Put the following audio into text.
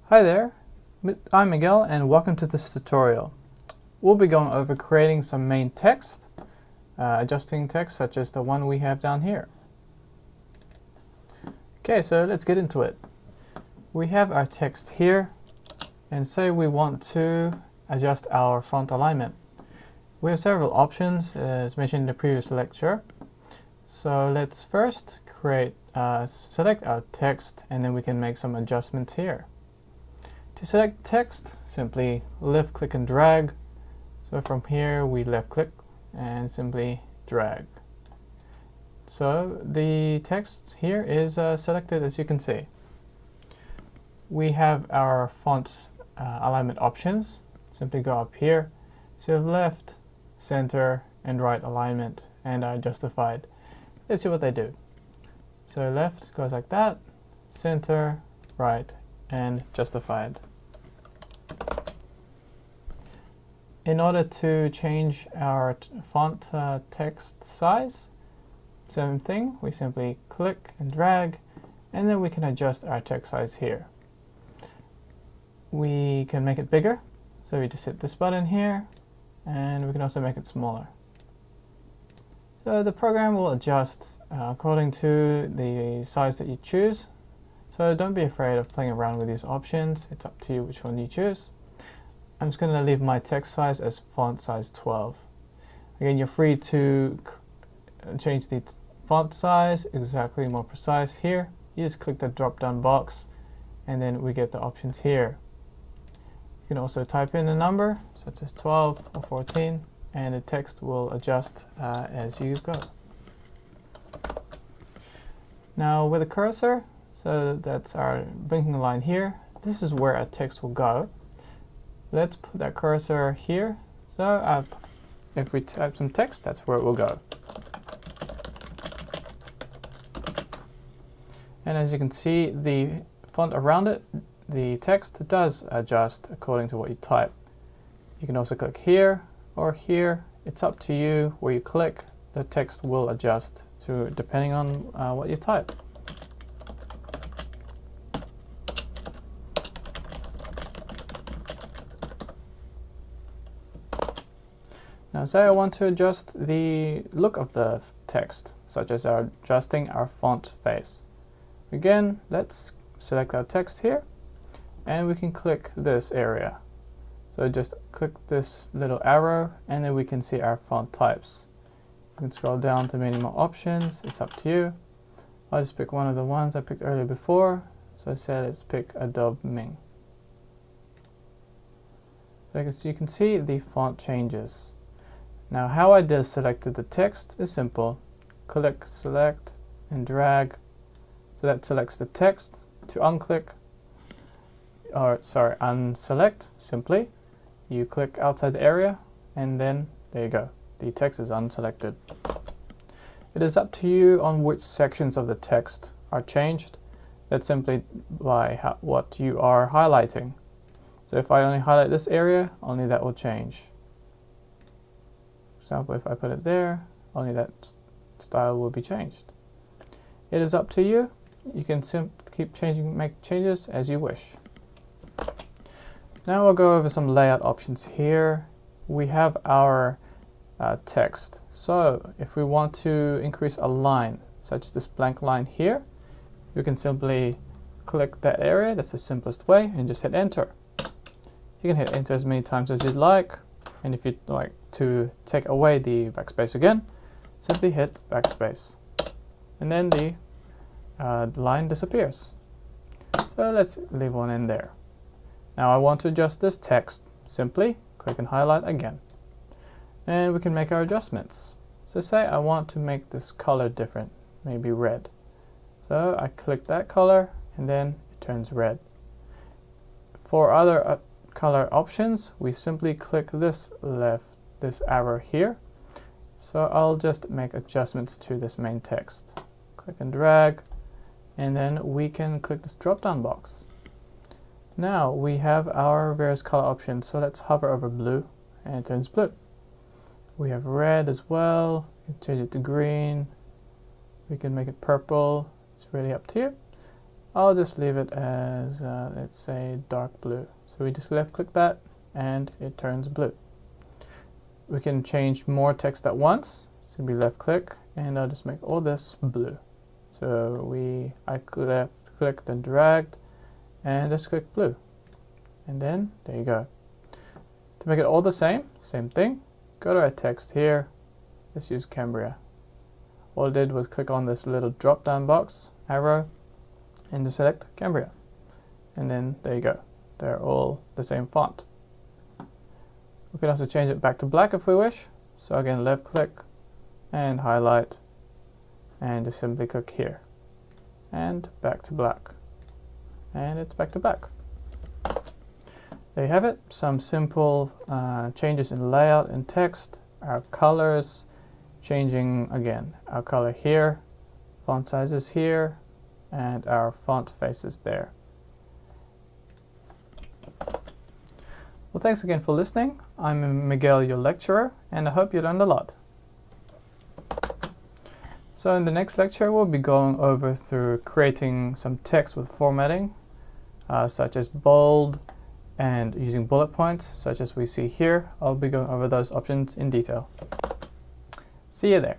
Hi there, I'm Miguel and welcome to this tutorial. We'll be going over creating some main text, adjusting text such as the one we have down here. Okay, so let's get into it. We have our text here and say we want to adjust our font alignment. We have several options as mentioned in the previous lecture. So let's first select our text and then we can make some adjustments here. To select text, simply left click and drag. So from here we left click and simply drag. So the text here is selected, as you can see. We have our font alignment options. Simply go up here, so left, center, and right alignment, and are justified. Let's see what they do. So left goes like that, center, right, and justified. In order to change our font text size, same thing, we simply click and drag, and then we can adjust our text size here. We can make it bigger, so we just hit this button here, and we can also make it smaller. So the program will adjust according to the size that you choose. So don't be afraid of playing around with these options. It's up to you which one you choose. I'm just going to leave my text size as font size 12. Again, you're free to change the font size exactly more precise here. You just click the drop down box and then we get the options here. You can also type in a number such as 12 or 14 and the text will adjust as you go. Now with the cursor, so that's our blinking line here, this is where our text will go. Let's put that cursor here. So if we type some text, that's where it will go. And as you can see, the font around it, the text does adjust according to what you type. You can also click here or here. It's up to you where you click. The text will adjust to depending on what you type. Now say I want to adjust the look of the text, such as adjusting our font face. Again, let's select our text here, and we can click this area. So just click this little arrow, and then we can see our font types. You can scroll down to many more options, it's up to you. I'll just pick one of the ones I picked earlier before, so I said let's pick Adobe Ming. So as you can see, the font changes. Now how I just selected the text is simple. Click, select, and drag. So that selects the text. To unselect, simply, you click outside the area, and then there you go. The text is unselected. It is up to you on which sections of the text are changed. That's simply by what you are highlighting. So if I only highlight this area, only that will change. For example, if I put it there, only that style will be changed. It is up to you. You can make changes as you wish. Now we'll go over some layout options here. We have our text. So if we want to increase a line, such as this blank line here, you can simply click that area. That's the simplest way, and just hit enter. You can hit enter as many times as you'd like. And if you'd like to take away the backspace again, simply hit backspace. And then the line disappears. So let's leave one in there. Now I want to adjust this text. Simply click and highlight again. And we can make our adjustments. So say I want to make this color different, maybe red. So I click that color and then it turns red. For other color options, we simply click this arrow here. So I'll just make adjustments to this main text. Click and drag, and then we can click this drop down box. Now we have our various color options, so let's hover over blue and it turns blue. We have red as well. We can change it to green. We can make it purple. It's really up to you. I'll just leave it as, let's say, dark blue. So we just left click that and it turns blue. We can change more text at once. So we left click and I'll just make all this blue. So I left click, then dragged, and just click blue. And then there you go. To make it all the same thing, go to our text here. Let's use Cambria. All I did was click on this little drop down box, arrow, and just select Cambria. And then there you go. They're all the same font. We can also change it back to black if we wish. So again, left click and highlight and just simply click here and back to black. And it's back to black. There you have it. Some simple changes in layout and text. Our colors changing again. Our color here, font sizes here, and our font faces there. Well, thanks again for listening. I'm Miguel, your lecturer, and I hope you learned a lot. So in the next lecture, we'll be going over through creating some text with formatting, such as bold, and using bullet points, such as we see here. I'll be going over those options in detail. See you there.